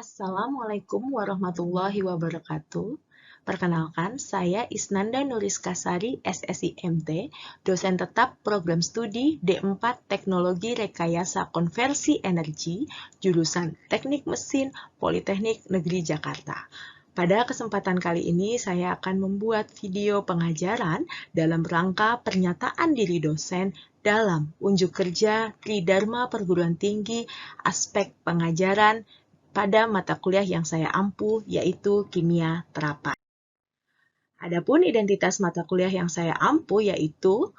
Assalamualaikum warahmatullahi wabarakatuh. Perkenalkan, saya Isnanda Nuriskasari, SSIMT, dosen tetap program studi D4 Teknologi Rekayasa Konversi Energi, jurusan Teknik Mesin, Politeknik Negeri Jakarta. Pada kesempatan kali ini, saya akan membuat video pengajaran dalam rangka pernyataan diri dosen dalam unjuk kerja Tridharma Perguruan Tinggi aspek pengajaran pada mata kuliah yang saya ampu, yaitu Kimia Terapan. Adapun identitas mata kuliah yang saya ampu yaitu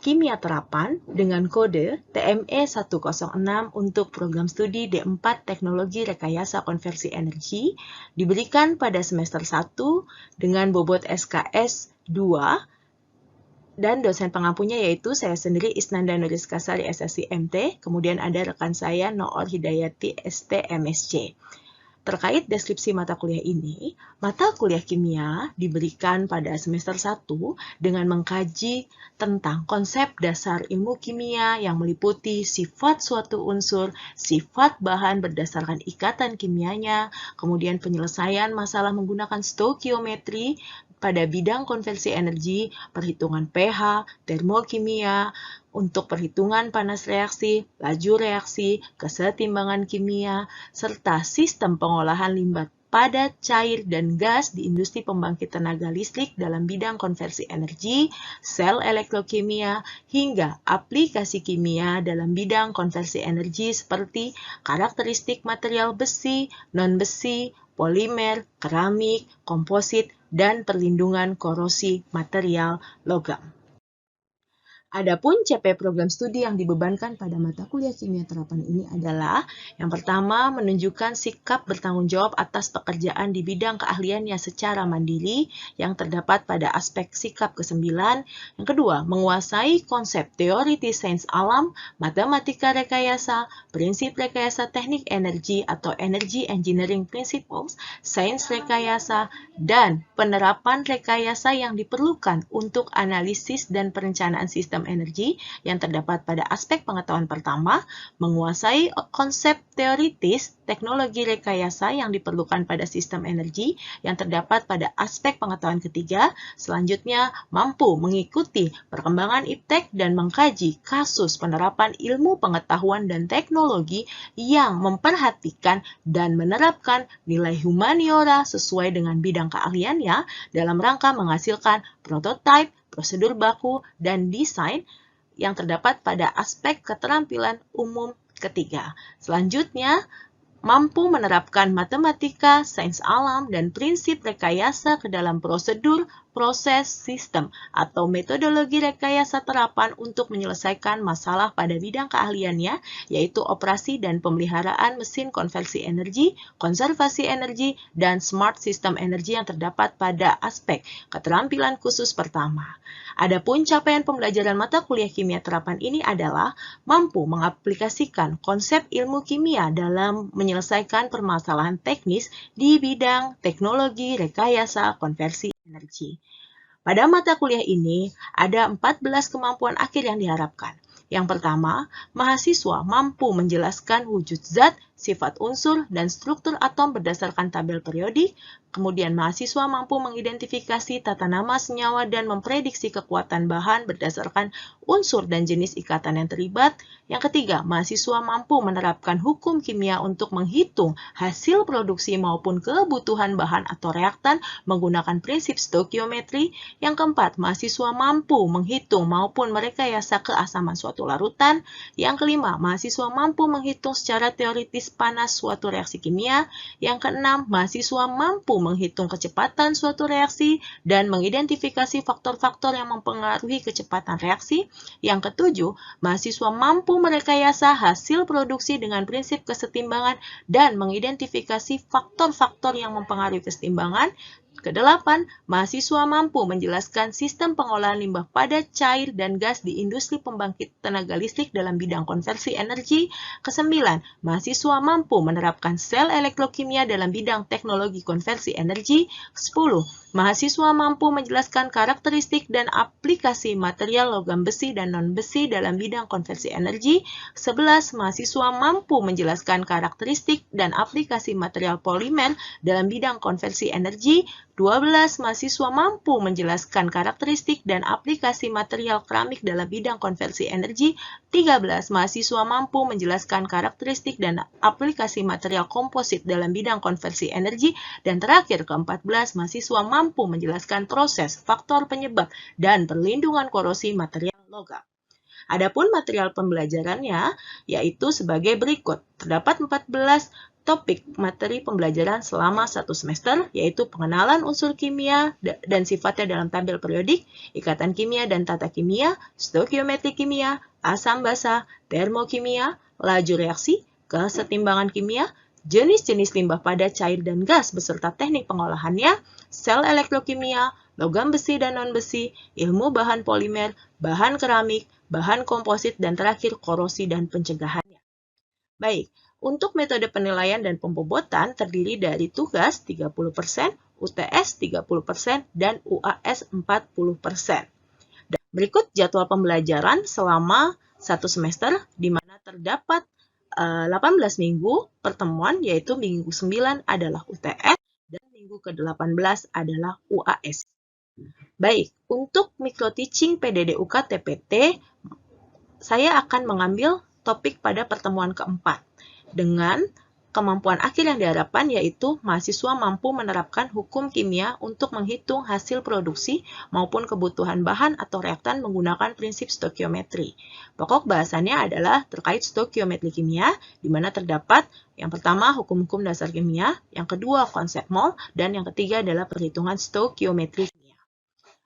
Kimia Terapan dengan kode TME 106 untuk program studi D4 Teknologi Rekayasa Konversi Energi diberikan pada semester 1 dengan bobot SKS 2 dan dosen pengampunya yaitu saya sendiri Isnanda Nuriskasari SSIMT, kemudian ada rekan saya Noor Hidayati ST MSc. Terkait deskripsi mata kuliah ini, mata kuliah kimia diberikan pada semester 1 dengan mengkaji tentang konsep dasar ilmu kimia yang meliputi sifat suatu unsur, sifat bahan berdasarkan ikatan kimianya, kemudian penyelesaian masalah menggunakan stoikiometri pada bidang konversi energi, perhitungan pH, termokimia, untuk perhitungan panas reaksi, laju reaksi, kesetimbangan kimia, serta sistem pengolahan limbah padat, cair, dan gas di industri pembangkit tenaga listrik dalam bidang konversi energi, sel elektrokimia, hingga aplikasi kimia dalam bidang konversi energi seperti karakteristik material besi, non-besi, polimer, keramik, komposit, dan perlindungan korosi material logam. Adapun CP program studi yang dibebankan pada mata kuliah kimia terapan ini adalah yang pertama, menunjukkan sikap bertanggung jawab atas pekerjaan di bidang keahliannya secara mandiri yang terdapat pada aspek sikap ke-9. Yang kedua, menguasai konsep teoritis sains alam, matematika rekayasa, prinsip rekayasa teknik energi atau energy engineering principles, sains rekayasa, dan penerapan rekayasa yang diperlukan untuk analisis dan perencanaan sistem energi yang terdapat pada aspek pengetahuan pertama, menguasai konsep teoritis teknologi rekayasa yang diperlukan pada sistem energi yang terdapat pada aspek pengetahuan ketiga, selanjutnya mampu mengikuti perkembangan iptek dan mengkaji kasus penerapan ilmu pengetahuan dan teknologi yang memperhatikan dan menerapkan nilai humaniora sesuai dengan bidang keahliannya dalam rangka menghasilkan prototipe, prosedur baku, dan desain yang terdapat pada aspek keterampilan umum ketiga. Selanjutnya, mampu menerapkan matematika, sains alam, dan prinsip rekayasa ke dalam prosedur, proses, sistem, atau metodologi rekayasa terapan untuk menyelesaikan masalah pada bidang keahliannya, yaitu operasi dan pemeliharaan mesin konversi energi, konservasi energi, dan smart system energi yang terdapat pada aspek keterampilan khusus pertama. Adapun capaian pembelajaran mata kuliah kimia terapan ini adalah mampu mengaplikasikan konsep ilmu kimia dalam menyelesaikan permasalahan teknis di bidang teknologi rekayasa konversi energi. Pada mata kuliah ini, ada 14 kemampuan akhir yang diharapkan. Yang pertama, mahasiswa mampu menjelaskan wujud zat, sifat unsur, dan struktur atom berdasarkan tabel periodik. Kemudian mahasiswa mampu mengidentifikasi tata nama senyawa dan memprediksi kekuatan bahan berdasarkan unsur dan jenis ikatan yang terlibat. Yang ketiga, mahasiswa mampu menerapkan hukum kimia untuk menghitung hasil produksi maupun kebutuhan bahan atau reaktan menggunakan prinsip stoikiometri. Yang keempat, mahasiswa mampu menghitung maupun merekayasa keasaman suatu larutan. Yang kelima, mahasiswa mampu menghitung secara teoritis panas suatu reaksi kimia. Yang keenam, mahasiswa mampu menghitung kecepatan suatu reaksi dan mengidentifikasi faktor-faktor yang mempengaruhi kecepatan reaksi. Yang ketujuh, mahasiswa mampu merekayasa hasil produksi dengan prinsip kesetimbangan dan mengidentifikasi faktor-faktor yang mempengaruhi kesetimbangan. Kedelapan, mahasiswa mampu menjelaskan sistem pengolahan limbah padat, cair, dan gas di industri pembangkit tenaga listrik dalam bidang konversi energi. Kesembilan, mahasiswa mampu menerapkan sel elektrokimia dalam bidang teknologi konversi energi. 10. Mahasiswa mampu menjelaskan karakteristik dan aplikasi material logam besi dan non-besi dalam bidang konversi energi. 11. Mahasiswa mampu menjelaskan karakteristik dan aplikasi material polimer dalam bidang konversi energi. 12. Mahasiswa mampu menjelaskan karakteristik dan aplikasi material keramik dalam bidang konversi energi. 13. Mahasiswa mampu menjelaskan karakteristik dan aplikasi material komposit dalam bidang konversi energi. Dan terakhir, ke-14, mahasiswa mampu menjelaskan proses, faktor penyebab, dan perlindungan korosi material logam. Adapun material pembelajarannya yaitu sebagai berikut. Terdapat 14 topik materi pembelajaran selama 1 semester, yaitu pengenalan unsur kimia dan sifatnya dalam tabel periodik, ikatan kimia dan tata kimia, stoikiometri kimia, asam basa, termokimia, laju reaksi, kesetimbangan kimia, jenis-jenis limbah padat, cair, dan gas beserta teknik pengolahannya, sel elektrokimia, logam besi dan non-besi, ilmu bahan polimer, bahan keramik, bahan komposit, dan terakhir korosi dan pencegahannya. Baik, untuk metode penilaian dan pembobotan terdiri dari tugas 30%, UTS 30%, dan UAS 40%. Dan berikut jadwal pembelajaran selama 1 semester, di mana terdapat 18 minggu pertemuan, yaitu minggu 9 adalah UTS, dan minggu ke-18 adalah UAS. Baik, untuk micro teaching PDD UK TPT, saya akan mengambil topik pada pertemuan keempat dengan kemampuan akhir yang diharapkan, yaitu mahasiswa mampu menerapkan hukum kimia untuk menghitung hasil produksi maupun kebutuhan bahan atau reaktan menggunakan prinsip stoikiometri. Pokok bahasannya adalah terkait stoikiometri kimia, di mana terdapat yang pertama hukum-hukum dasar kimia, yang kedua konsep mol, dan yang ketiga adalah perhitungan stoikiometri kimia.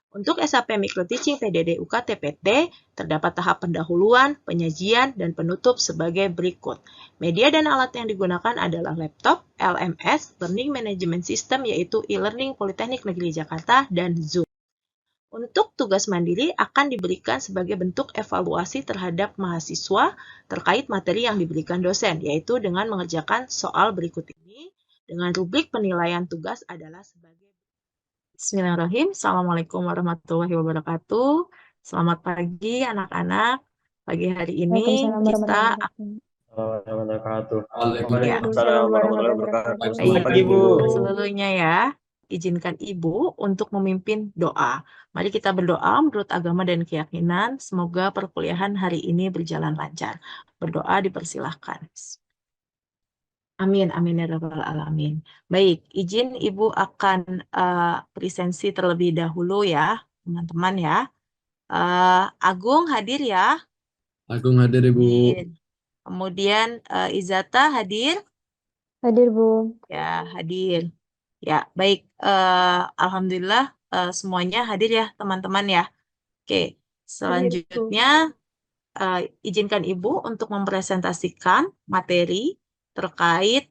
Untuk SAP Micro Teaching PDD UK TPT, terdapat tahap pendahuluan, penyajian, dan penutup sebagai berikut. Media dan alat yang digunakan adalah laptop, LMS, Learning Management System yaitu e-learning Politeknik Negeri Jakarta, dan Zoom. Untuk tugas mandiri akan diberikan sebagai bentuk evaluasi terhadap mahasiswa terkait materi yang diberikan dosen, yaitu dengan mengerjakan soal berikut ini, dengan rubrik penilaian tugas adalah sebagai Bismillahirrahmanirrahim. Assalamualaikum warahmatullahi wabarakatuh. Selamat pagi anak-anak. Pagi hari ini kita Waalaikumsalam warahmatullahi wabarakatuh. Selamat pagi, Bu. Seluruhnya ya, izinkan Ibu untuk memimpin doa. Mari kita berdoa menurut agama dan keyakinan. Semoga perkuliahan hari ini berjalan lancar. Berdoa dipersilahkan. Amin, amin ya rabbal alamin. Baik, izin Ibu akan presensi terlebih dahulu ya, teman-teman ya. Agung hadir ya. Agung hadir, Ibu. Kemudian Izata hadir. Hadir, Bu. Ya, hadir. Ya, baik. Alhamdulillah semuanya hadir ya, teman-teman ya. Oke, selanjutnya izinkan Ibu untuk mempresentasikan materi terkait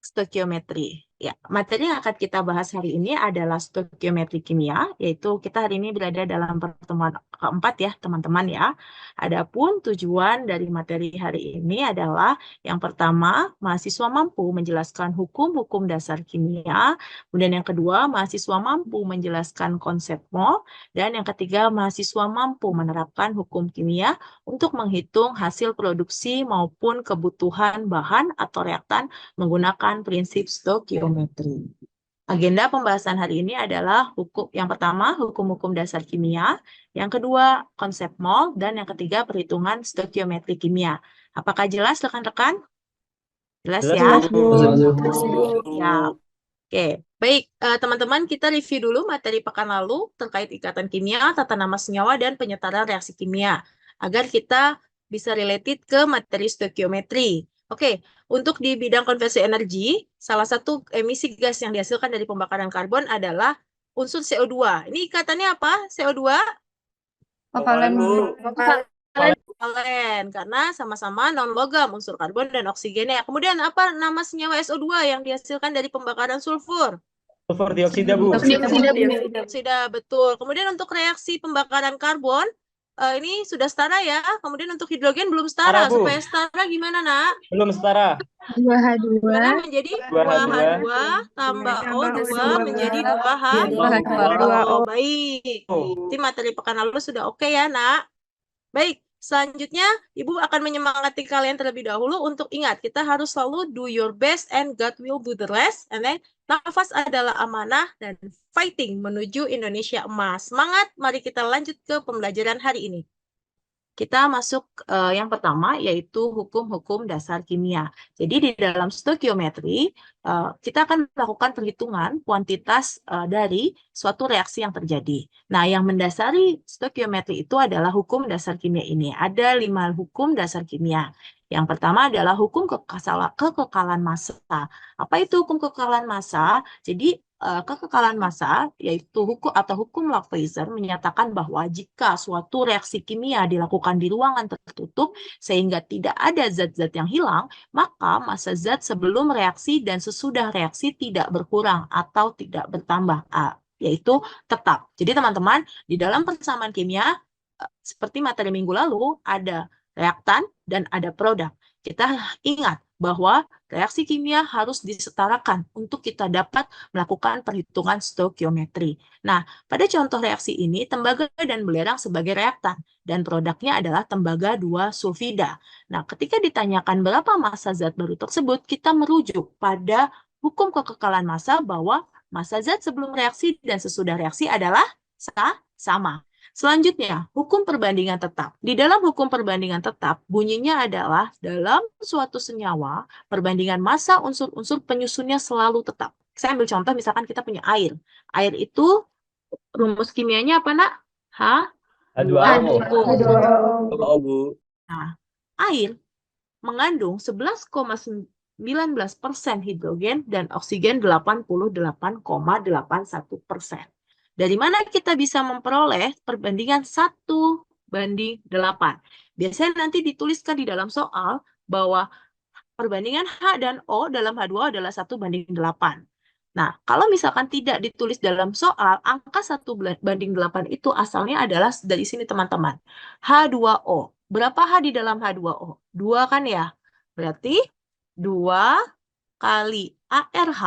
stoikiometri. Ya, materi yang akan kita bahas hari ini adalah stoikiometri kimia, yaitu kita hari ini berada dalam pertemuan keempat ya, teman-teman ya. Adapun tujuan dari materi hari ini adalah yang pertama, mahasiswa mampu menjelaskan hukum-hukum dasar kimia, kemudian yang kedua, mahasiswa mampu menjelaskan konsep mol, dan yang ketiga, mahasiswa mampu menerapkan hukum kimia untuk menghitung hasil produksi maupun kebutuhan bahan atau reaktan menggunakan prinsip stoikiometri. Agenda pembahasan hari ini adalah yang pertama, hukum-hukum dasar kimia, yang kedua, konsep mol, dan yang ketiga, perhitungan stoikiometri kimia. Apakah jelas rekan-rekan? Jelas ya? Ya. Oke, baik teman-teman, kita review dulu materi pekan lalu terkait ikatan kimia, tata nama senyawa, dan penyetaraan reaksi kimia, agar kita bisa related ke materi stoikiometri. Oke, untuk di bidang konversi energi, salah satu emisi gas yang dihasilkan dari pembakaran karbon adalah unsur CO2. Ini ikatannya apa? CO2? Vokalen, Bu. Vokalen, karena sama-sama non-logam unsur karbon dan oksigennya. Kemudian apa nama senyawa SO2 yang dihasilkan dari pembakaran sulfur? Sulfur dioksida, Bu. Dioksida, betul. Kemudian untuk reaksi pembakaran karbon, ini sudah setara ya. Kemudian untuk hidrogen belum setara. Setara, Bu. Supaya setara gimana, Nak? Belum setara. 2H2 Gimana menjadi 2H2 tambah O2 menjadi 2H2O. Baik. Jadi materi pekan lalu sudah oke ya, Nak? Baik. Selanjutnya, Ibu akan menyemangati kalian terlebih dahulu untuk ingat, kita harus selalu do your best and God will do the rest. And then, nafas adalah amanah dan fighting menuju Indonesia emas. Semangat, mari kita lanjut ke pembelajaran hari ini. Kita masuk yang pertama, yaitu hukum-hukum dasar kimia. Jadi di dalam stoikiometri, kita akan melakukan perhitungan kuantitas dari suatu reaksi yang terjadi. Nah, yang mendasari stoikiometri itu adalah hukum dasar kimia ini. Ada 5 hukum dasar kimia. Yang pertama adalah hukum kekekalan massa. Apa itu hukum kekekalan massa? Jadi, kekekalan massa, yaitu hukum Lavoisier, menyatakan bahwa jika suatu reaksi kimia dilakukan di ruangan tertutup sehingga tidak ada zat-zat yang hilang, maka massa zat sebelum reaksi dan sesudah reaksi tidak berkurang atau tidak bertambah, yaitu tetap. Jadi teman-teman, di dalam persamaan kimia, seperti materi minggu lalu, ada reaktan dan ada produk. Kita ingat bahwa reaksi kimia harus disetarakan untuk kita dapat melakukan perhitungan stoikiometri. Nah, pada contoh reaksi ini, tembaga dan belerang sebagai reaktan, dan produknya adalah tembaga 2 sulfida. Nah, ketika ditanyakan berapa massa zat baru tersebut, kita merujuk pada hukum kekekalan massa bahwa massa zat sebelum reaksi dan sesudah reaksi adalah sama. Selanjutnya, hukum perbandingan tetap. Di dalam hukum perbandingan tetap, bunyinya adalah dalam suatu senyawa, perbandingan massa unsur-unsur penyusunnya selalu tetap. Saya ambil contoh, misalkan kita punya air. Air itu rumus kimianya apa, Nak? H2O, Bu. Nah, air mengandung 11,19% hidrogen dan oksigen 88,81%. Dari mana kita bisa memperoleh perbandingan 1:8? Biasanya nanti dituliskan di dalam soal bahwa perbandingan H dan O dalam H2O adalah 1:8. Nah, kalau misalkan tidak ditulis dalam soal, angka 1:8 itu asalnya adalah dari sini teman-teman. H2O. Berapa H di dalam H2O? 2 kan ya? Berarti 2 kali ARH,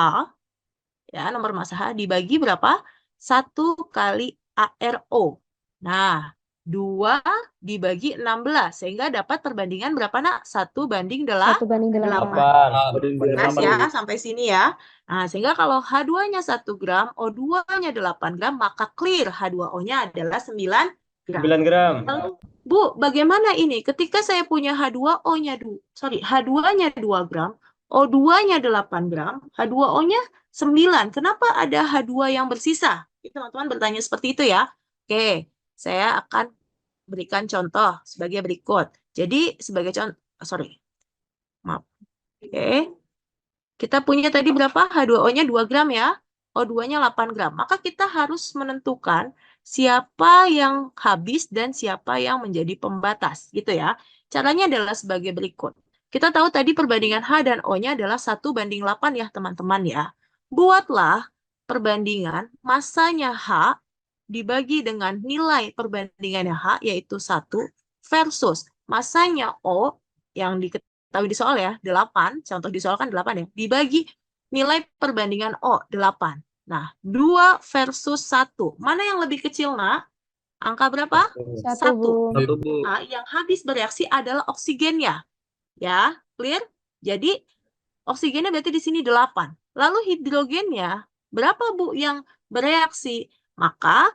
ya, nomor massa H, dibagi berapa? 1 kali ARO. Nah, 2 dibagi 16. Sehingga dapat perbandingan berapa, Nak? 1:8. 1:8. Ya, sampai sini ya. Nah, sehingga kalau H2-nya 1 gram, O2-nya 8 gram, maka clear H2O-nya adalah 9 gram. 9 gram. Lalu, Bu, bagaimana ini? Ketika saya punya H2-nya 2 gram, O2-nya 8 gram, H2O-nya 9. Kenapa ada H2 yang bersisa? Teman-teman bertanya seperti itu ya. Oke, saya akan berikan contoh sebagai berikut. Jadi, sebagai contoh, Oke. Kita punya tadi berapa? H2O-nya 2 gram ya. O2-nya 8 gram. Maka kita harus menentukan siapa yang habis dan siapa yang menjadi pembatas. Gitu ya. Caranya adalah sebagai berikut. Kita tahu tadi perbandingan H dan O-nya adalah 1:8 ya teman-teman ya. Buatlah perbandingan massanya H dibagi dengan nilai perbandingannya H yaitu 1 versus massanya O yang tahu di soal ya, 8, contoh di soal kan 8 ya, dibagi nilai perbandingan O, 8. Nah, 2 versus 1. Mana yang lebih kecil, Nak? Angka berapa? 1, Bu. Nah, yang habis bereaksi adalah oksigennya. Ya, clear? Jadi, oksigennya berarti di sini 8. Lalu hidrogennya, berapa, Bu, yang bereaksi? Maka,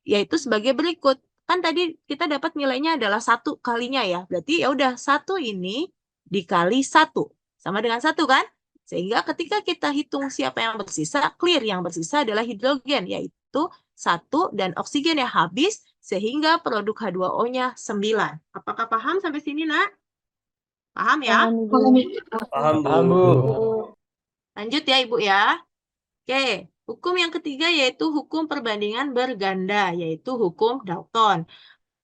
yaitu sebagai berikut. Kan tadi kita dapat nilainya adalah 1 kalinya ya. Berarti ya udah 1 ini dikali 1. Sama dengan 1 kan? Sehingga ketika kita hitung siapa yang bersisa, clear yang bersisa adalah hidrogen, yaitu 1 dan oksigen yang habis, sehingga produk H2O-nya 9. Apakah paham sampai sini, Nak? Paham ya? Paham, Bu. Lanjut ya, Ibu ya. Oke, hukum yang ketiga yaitu hukum perbandingan berganda, yaitu hukum Dalton.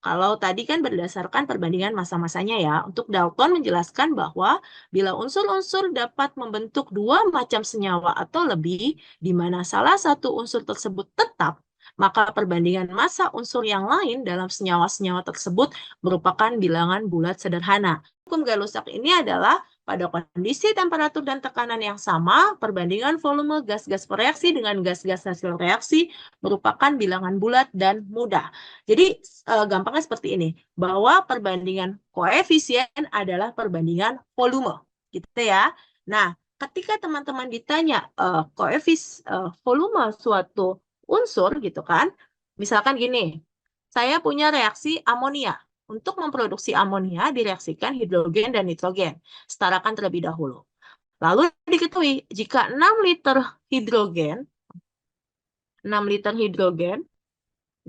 Kalau tadi kan berdasarkan perbandingan massa-massanya ya. Untuk Dalton menjelaskan bahwa bila unsur-unsur dapat membentuk dua macam senyawa atau lebih, di mana salah satu unsur tersebut tetap, maka perbandingan massa unsur yang lain dalam senyawa-senyawa tersebut merupakan bilangan bulat sederhana. Hukum Gay-Lussac ini adalah pada kondisi temperatur dan tekanan yang sama, perbandingan volume gas-gas bereaksi dengan gas-gas hasil reaksi merupakan bilangan bulat dan mudah. Jadi gampangnya seperti ini, bahwa perbandingan koefisien adalah perbandingan volume, gitu ya. Nah, ketika teman-teman ditanya volume suatu unsur, gitu kan, misalkan gini, saya punya reaksi amonia. Untuk memproduksi amonia direaksikan hidrogen dan nitrogen. Setarakan terlebih dahulu. Lalu diketahui jika 6 liter hidrogen,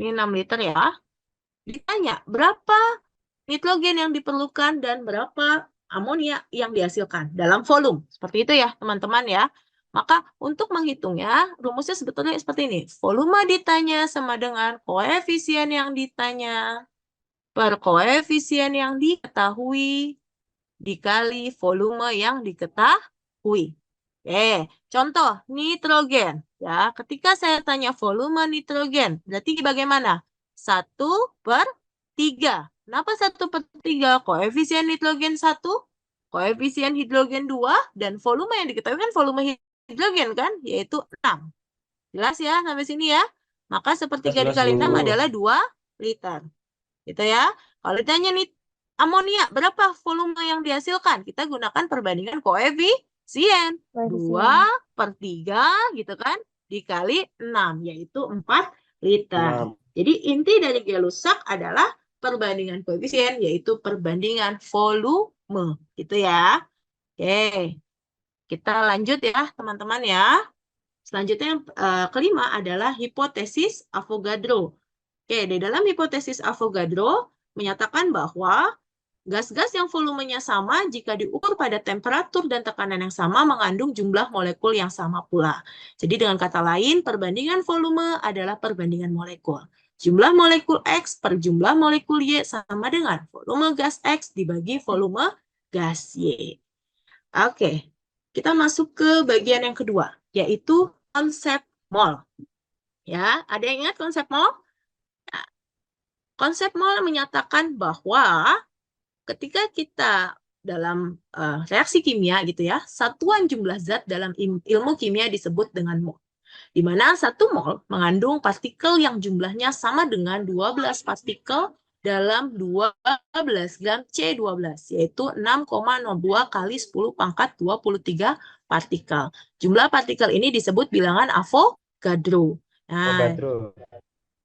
ini 6 liter ya, ditanya berapa nitrogen yang diperlukan dan berapa amonia yang dihasilkan dalam volume. Seperti itu ya teman-teman ya. Maka untuk menghitungnya, rumusnya sebetulnya seperti ini. Volume ditanya sama dengan koefisien yang ditanya per koefisien yang diketahui dikali volume yang diketahui. Oke, contoh nitrogen. Ya, ketika saya tanya volume nitrogen, berarti bagaimana? 1/3. Kenapa 1/3? Koefisien nitrogen 1, koefisien hidrogen 2, dan volume yang diketahui kan volume hidrogen kan, yaitu 6. Jelas ya sampai sini ya? Maka 1/3 dikali 6 adalah 2 liter. Gitu ya. Kalau ditanya nih amonia, berapa volume yang dihasilkan? Kita gunakan perbandingan koefisien. 2/3 gitu kan, dikali 6, yaitu 4 liter. Jadi inti dari Gay-Lussac adalah perbandingan koefisien, yaitu perbandingan volume. Gitu ya. Oke, kita lanjut ya teman-teman ya. Selanjutnya yang kelima adalah hipotesis Avogadro. Oke, di dalam hipotesis Avogadro menyatakan bahwa gas-gas yang volumenya sama jika diukur pada temperatur dan tekanan yang sama mengandung jumlah molekul yang sama pula. Jadi dengan kata lain, perbandingan volume adalah perbandingan molekul. Jumlah molekul X per jumlah molekul Y sama dengan volume gas X dibagi volume gas Y. Oke, kita masuk ke bagian yang kedua, yaitu konsep mol. Ya, ada yang ingat konsep mol? Konsep mol menyatakan bahwa ketika kita dalam reaksi kimia gitu ya, satuan jumlah zat dalam ilmu kimia disebut dengan mol. Di mana 1 mol mengandung partikel yang jumlahnya sama dengan 12 partikel dalam 12 gram C12, yaitu 6,02 kali 10 pangkat 23 partikel. Jumlah partikel ini disebut bilangan Avogadro. Nah,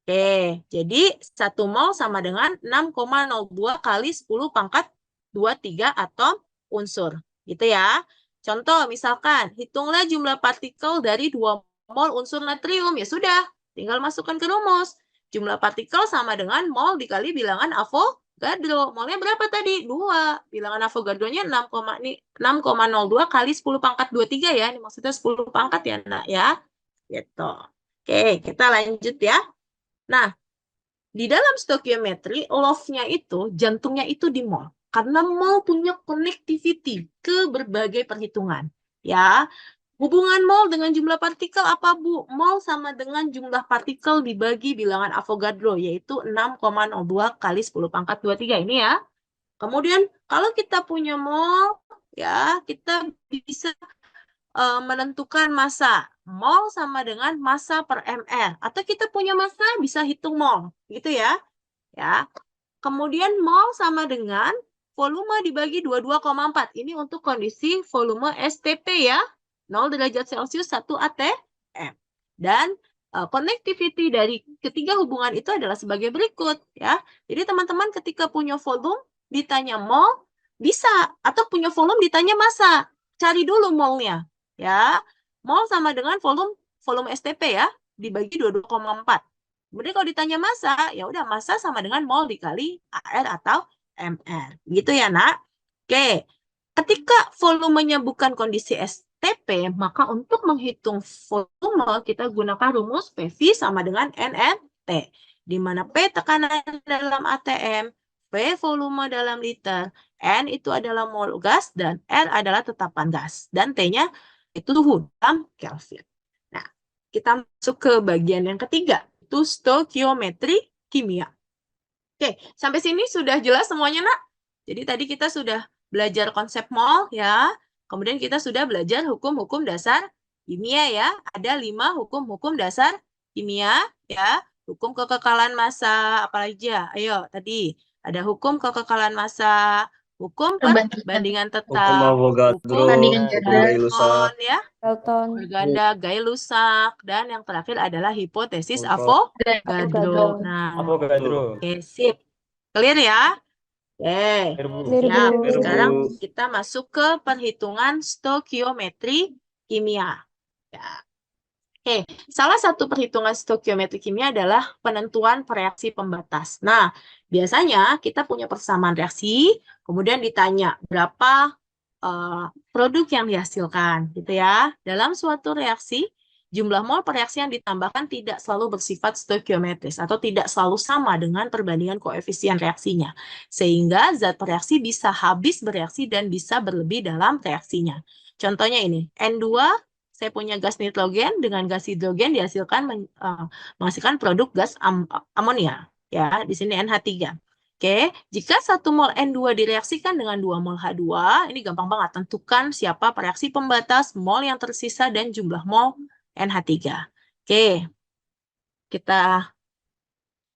oke, jadi 1 mol sama dengan 6,02 kali 10 pangkat 23 atom unsur. Gitu ya. Contoh, misalkan, hitunglah jumlah partikel dari 2 mol unsur natrium. Ya sudah, tinggal masukkan ke rumus. Jumlah partikel sama dengan mol dikali bilangan Avogadro. Molnya berapa tadi? 2. Bilangan Avogadronya 6,02 kali 10 pangkat 23 ya. Ini maksudnya 10 pangkat ya, Nak ya. Gitu. Oke, kita lanjut ya. Nah, di dalam stoikiometri, love-nya itu, jantungnya itu di mol. Karena mol punya connectivity ke berbagai perhitungan. Ya, hubungan mol dengan jumlah partikel apa, Bu? Mol sama dengan jumlah partikel dibagi bilangan Avogadro, yaitu 6,02 kali 10 pangkat 23 ini ya. Kemudian, kalau kita punya mol, ya, kita bisa menentukan massa. Mol sama dengan massa per ml. Atau kita punya massa bisa hitung mol. Gitu ya. Ya. Kemudian mol sama dengan volume dibagi 22,4. Ini untuk kondisi volume STP ya. 0 derajat Celcius 1 atm. Dan connectivity dari ketiga hubungan itu adalah sebagai berikut. Ya. Jadi teman-teman ketika punya volume ditanya mol, bisa. Atau punya volume ditanya massa. Cari dulu molnya. Ya, mol sama dengan volume STP ya, dibagi 22,4. Kemudian kalau ditanya massa, ya udah massa sama dengan mol dikali AR atau MR. Gitu ya, Nak. Oke. Ketika volumenya bukan kondisi STP, maka untuk menghitung volume kita gunakan rumus PV sama dengan NNT. di mana P tekanan dalam ATM, V volume dalam liter, N itu adalah mol gas, dan R adalah tetapan gas. Dan T-nya itu suhu dalam Kelvin. Nah, kita masuk ke bagian yang ketiga, itu stoikiometri kimia. Oke, sampai sini sudah jelas semuanya, Nak? Jadi tadi kita sudah belajar konsep mol, ya. Kemudian kita sudah belajar hukum-hukum dasar kimia, ya. Ada 5 hukum-hukum dasar kimia, ya. Hukum kekekalan massa, apa aja? Ayo, tadi ada hukum kekekalan massa, hukum perbandingan tetap, Hukum Avogadro, Perbandingan hukum jarak. Gay-Lussac, ya. Dalton. Berganda Gay-Lussac, dan yang terakhir adalah hipotesis Avogadro. Avogadro. Nah, Avogadro. oke, sip. Clear ya? Oke, Clear, Bu. siap. Bu. Sekarang Bu. kita masuk ke perhitungan stoikiometri kimia. Ya. Oke, salah satu perhitungan stoikiometri kimia adalah penentuan reaksi pembatas. Nah, biasanya kita punya persamaan reaksi, kemudian ditanya berapa produk yang dihasilkan, gitu ya. Dalam suatu reaksi, jumlah mol per reaksi yang ditambahkan tidak selalu bersifat stoikiometris atau tidak selalu sama dengan perbandingan koefisien reaksinya. Sehingga zat reaksi bisa habis bereaksi dan bisa berlebih dalam reaksinya. Contohnya ini, N2, saya punya gas nitrogen dengan gas hidrogen dihasilkan menghasilkan produk gas amonia. Ya, di sini NH3. Oke, jika 1 mol N2 direaksikan dengan 2 mol H2, ini gampang banget. Tentukan siapa reaksi pembatas, mol yang tersisa, dan jumlah mol NH3. Oke, kita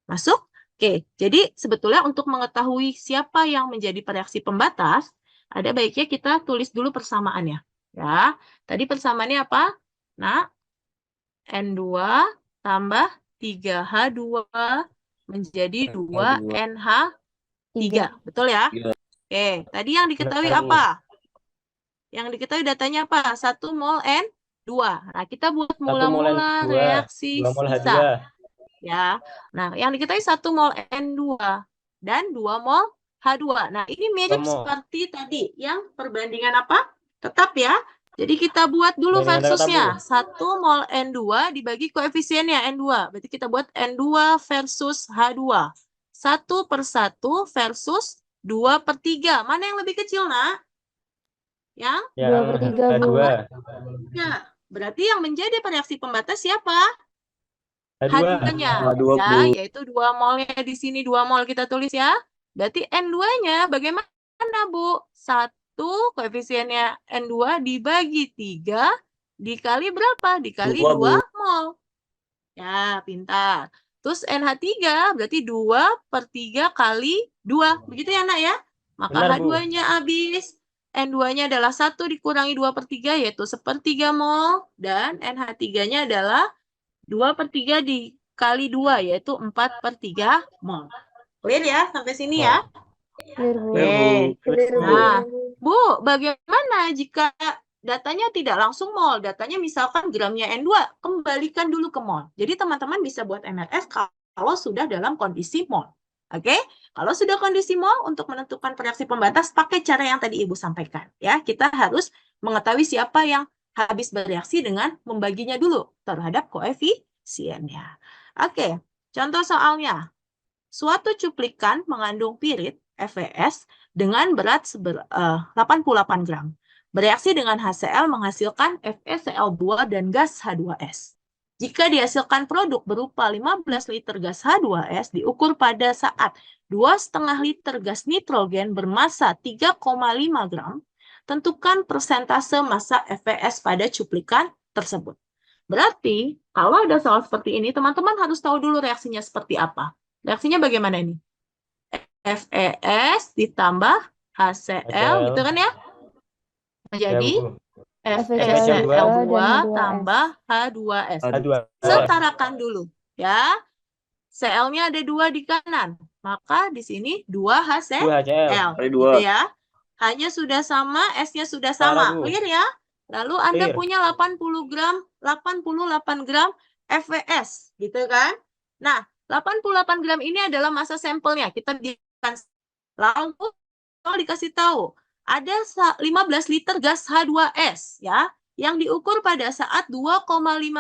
masuk. Oke, jadi sebetulnya untuk mengetahui siapa yang menjadi reaksi pembatas, ada baiknya kita tulis dulu persamaannya. Ya, tadi persamaannya apa? Nah, N2 tambah 3H2 menjadi 2NH3. Betul ya? Oke, tadi yang diketahui apa? Yang diketahui datanya apa? 1 mol N2. Nah, kita buat mula-mula reaksi 2 mol sisa. H2. Ya. Nah, yang diketahui 1 mol N2 dan 2 mol H2. Nah, ini mirip seperti tadi yang perbandingan apa? Tetap ya. Jadi kita buat dulu versusnya. 1 mol N2 dibagi koefisiennya N2. Berarti kita buat N2 versus H2. 1 per 1 versus 2 per 3. Mana yang lebih kecil, Nak? Yang? 2 per 3, Bu. Ya, berarti yang menjadi reaksi pembatas siapa? H2. H2-nya. H2, Ya, Bu. yaitu 2 molnya di sini 2 mol kita tulis ya. Berarti N2-nya bagaimana, Bu? 1 koefisiennya N2 dibagi 3 dikali berapa? Dikali 2 mol. Ya, pintar. Terus NH3 berarti 2 per 3 kali 2. Begitu ya, Nak ya? Maka H2-nya habis. N2-nya adalah 1 dikurangi 2 per 3, yaitu 1/3 mol. Dan NH3-nya adalah 2 per 3 dikali 2, yaitu 4 per 3 mol. Clear ya? Sampai sini ya? Clear, Bu. Nah, Bu, bagaimana jika datanya tidak langsung mol? Datanya misalkan gramnya N2, kembalikan dulu ke mol. Jadi teman-teman bisa buat MLS kalau sudah dalam kondisi mol. Oke? Kalau sudah kondisi mol, untuk menentukan reaksi pembatas, pakai cara yang tadi Ibu sampaikan. Ya, kita harus mengetahui siapa yang habis bereaksi dengan membaginya dulu terhadap koefisiennya. Oke, contoh soalnya. Suatu cuplikan mengandung pirit, FeS, dengan berat 88 gram. Bereaksi dengan HCl menghasilkan FeCl2 dan gas H2S. Jika dihasilkan produk berupa 15 liter gas H2S diukur pada saat 2,5 liter gas nitrogen bermassa 3,5 gram, tentukan persentase massa FeS pada cuplikan tersebut. Berarti, kalau ada soal seperti ini, teman-teman harus tahu dulu reaksinya seperti apa. Reaksinya bagaimana ini? FeS ditambah HCl, gitu kan ya? Menjadi FeCl2 tambah H2S. Setarakan dulu, ya. Cl-nya ada 2 di kanan, maka di sini 2 HCl. Gitu ya. H-nya sudah sama, S-nya sudah sama. Clear ya? Lalu Anda punya 88 gram FeS, gitu kan? Nah, 88 gram ini adalah massa sampelnya. Kita lalu kalau dikasih tahu ada 15 liter gas H2S ya yang diukur pada saat 2,5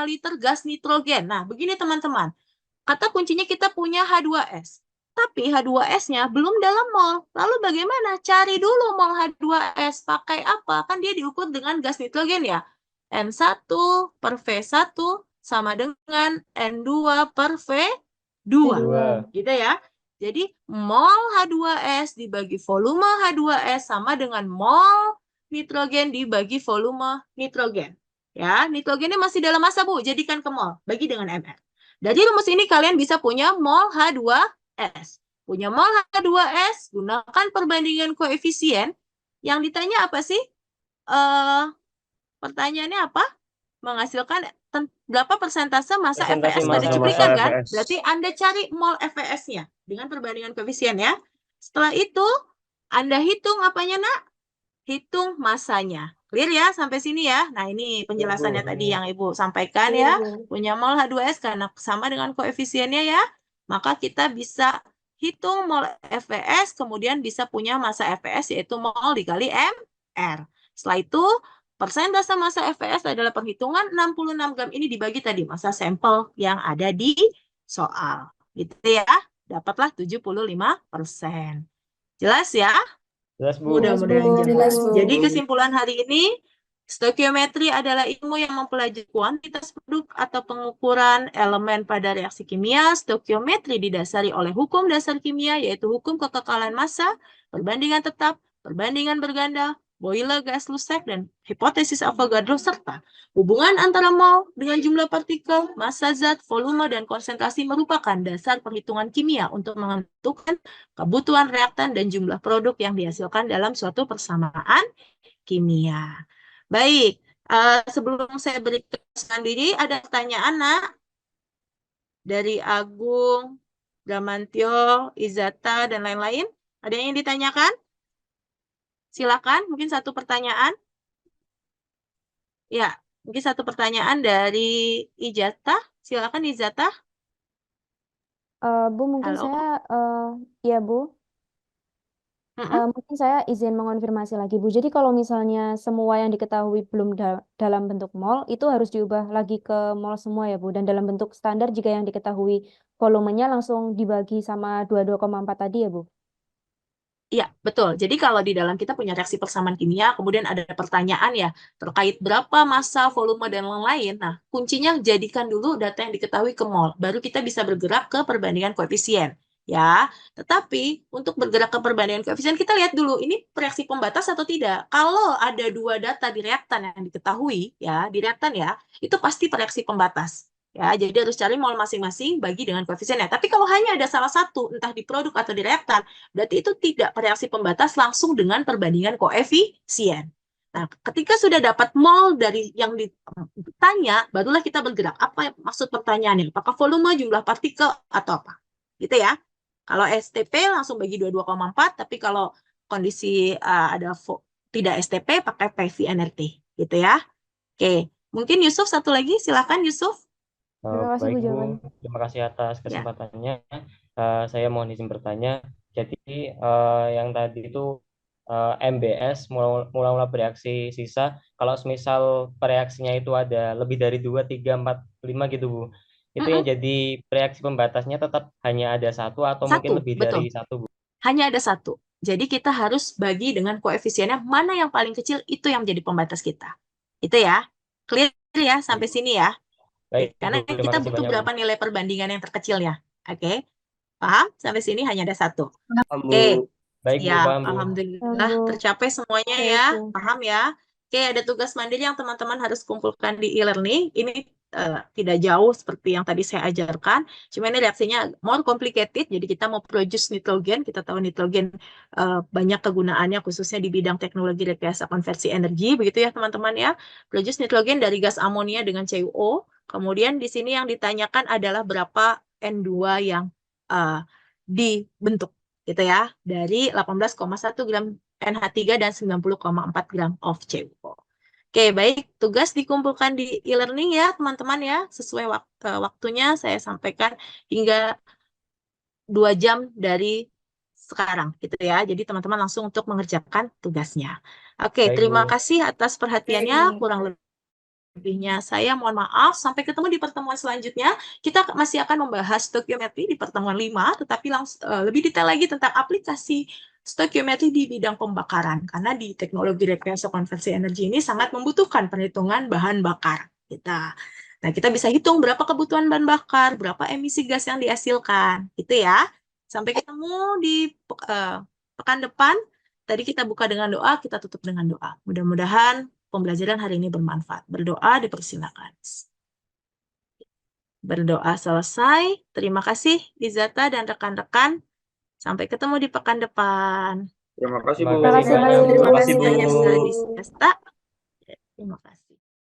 liter gas nitrogen. Nah, begini teman-teman. kata kuncinya kita punya H2S. Tapi H2S-nya belum dalam mol. Lalu bagaimana? Cari dulu mol H2S. Pakai apa? Kan dia diukur dengan gas nitrogen ya. N1 per V1 sama dengan N2 per V2. Gitu ya. Jadi mol H2S dibagi volume H2S sama dengan mol nitrogen dibagi volume nitrogen. Ya, nitrogennya masih dalam massa, Bu. Jadikan ke mol. Bagi dengan mR. Dari rumus ini kalian bisa punya mol H2S. Punya mol H2S, gunakan perbandingan koefisien. Yang ditanya apa sih? Pertanyaannya apa? Menghasilkan berapa persentase massa Persentase FVS pada massa cuplikan kan? FVS. Berarti Anda cari mol FVS-nya dengan perbandingan koefisien ya. Setelah itu, Anda hitung apanya, Nak? Hitung massanya. Clear ya sampai sini ya? Nah, ini penjelasannya tadi yang Ibu sampaikan ya. Punya mol H2S karena sama dengan koefisiennya ya. Maka kita bisa hitung mol FVS, kemudian bisa punya massa FVS yaitu mol dikali mR. Setelah itu, persentase massa FVS adalah perhitungan 66 gram ini dibagi tadi massa sampel yang ada di soal. Gitu ya. Dapatlah 75%. Jelas ya? Jelas, Bu. Mudah-mudahan Jelas, jelas. Bu. Jadi kesimpulan hari ini, stokiometri adalah ilmu yang mempelajari kuantitas produk atau pengukuran elemen pada reaksi kimia. Stokiometri didasari oleh hukum dasar kimia, yaitu hukum kekekalan massa, perbandingan tetap, perbandingan berganda, Boyle-Gas-Lussac, dan hipotesis Avogadro, serta hubungan antara mol dengan jumlah partikel, massa zat, volume, dan konsentrasi merupakan dasar perhitungan kimia untuk menentukan kebutuhan reaktan dan jumlah produk yang dihasilkan dalam suatu persamaan kimia. Baik, sebelum saya berikan diri, ada pertanyaan, Nak? Dari Agung, Bramantio, Izata, dan lain-lain. Ada yang ditanyakan? Silakan, mungkin satu pertanyaan. Ya, mungkin satu pertanyaan dari Ijata. Silakan, Izata. Bu, mungkin Halo. saya, ya Bu, mungkin saya izin mengonfirmasi lagi Bu. Jadi kalau misalnya semua yang diketahui belum dalam bentuk mol, itu harus diubah lagi ke mol semua ya Bu. Dan dalam bentuk standar jika yang diketahui volumenya langsung dibagi sama 22,4 tadi ya Bu. Iya, betul. Jadi kalau di dalam kita punya reaksi persamaan kimia, kemudian ada pertanyaan ya terkait berapa massa, volume, dan lain-lain. Nah, kuncinya jadikan dulu data yang diketahui ke mol. Baru kita bisa bergerak ke perbandingan koefisien. Ya, tetapi untuk bergerak ke perbandingan koefisien, kita lihat dulu ini reaksi pembatas atau tidak. Kalau ada dua data di reaktan yang diketahui, ya, di reaktan ya, itu pasti reaksi pembatas. Ya, jadi harus cari mol masing-masing bagi dengan koefisiennya. Tapi kalau hanya ada salah satu, entah di produk atau di reaktan, berarti itu tidak reaksi pembatas langsung dengan perbandingan koefisien. Nah, ketika sudah dapat mol dari yang ditanya, barulah kita bergerak. Apa maksud pertanyaannya? Apakah volume, jumlah partikel, atau apa? Gitu ya. Kalau STP langsung bagi 22,4, tapi kalau kondisi ada tidak STP, pakai PV-NRT. Gitu ya. Oke, mungkin Yusuf satu lagi. Silakan Yusuf. Terima kasih Baik, Bu Bu. jawabannya. Terima kasih atas Ya. kesempatannya. Saya mohon izin bertanya. Jadi yang tadi itu MBS mula-mula bereaksi sisa. Kalau semisal reaksinya itu ada lebih dari 2, 3, 4, 5 gitu, Bu. Itu yang jadi reaksi pembatasnya tetap hanya ada satu atau mungkin Satu, lebih betul. dari satu, Bu? Hanya ada satu. Jadi kita harus bagi dengan koefisiennya mana yang paling kecil, itu yang menjadi pembatas kita. Itu ya. Clear ya sampai sini ya. Baik, Karena Bu. Terima kita kasih butuh banyak, Bu. berapa nilai perbandingan yang terkecilnya. Oke. Paham? Sampai sini hanya ada satu. Bu. Oke. Baik, Bu. Siap. Paham, Bu. Alhamdulillah Bu. tercapai semuanya Oke, ya. Bu. Paham ya? Oke, ada tugas mandiri yang teman-teman harus kumpulkan di e-learning. Ini tidak jauh seperti yang tadi saya ajarkan. Cuma ini reaksinya more complicated. Jadi kita mau produce nitrogen. Kita tahu nitrogen banyak kegunaannya khususnya di bidang teknologi rekayasa konversi energi. Begitu ya teman-teman ya. Produce nitrogen dari gas amonia dengan CuO. Kemudian di sini yang ditanyakan adalah berapa N2 yang dibentuk. Gitu ya. Dari 18,1 gram NH3 dan 90,4 gram of CuO. Oke, baik. Tugas dikumpulkan di e-learning ya, teman-teman ya. Sesuai waktunya saya sampaikan hingga 2 jam dari sekarang, gitu ya. Jadi teman-teman langsung untuk mengerjakan tugasnya. Oke, Baik, terima Bu. kasih atas perhatiannya. Kurang lebih Lebihnya saya mohon maaf. Sampai ketemu di pertemuan selanjutnya. Kita masih akan membahas stoikiometri di pertemuan 5, tetapi lebih detail lagi tentang aplikasi stoikiometri di bidang pembakaran. Karena di teknologi rekayasa konversi energi ini sangat membutuhkan perhitungan bahan bakar kita. Nah, kita bisa hitung berapa kebutuhan bahan bakar, berapa emisi gas yang dihasilkan. Gitu ya. Sampai ketemu di pekan depan. Tadi kita buka dengan doa, kita tutup dengan doa. Mudah-mudahan pembelajaran hari ini bermanfaat. Berdoa dipersilakan. Berdoa selesai. Terima kasih Izata dan rekan-rekan. Sampai ketemu di pekan depan. Terima kasih, Terima Bu. kasih Terima kasih, banyak, Bu. Terima Bu. kasih banyak sekali Sesta. Terima kasih.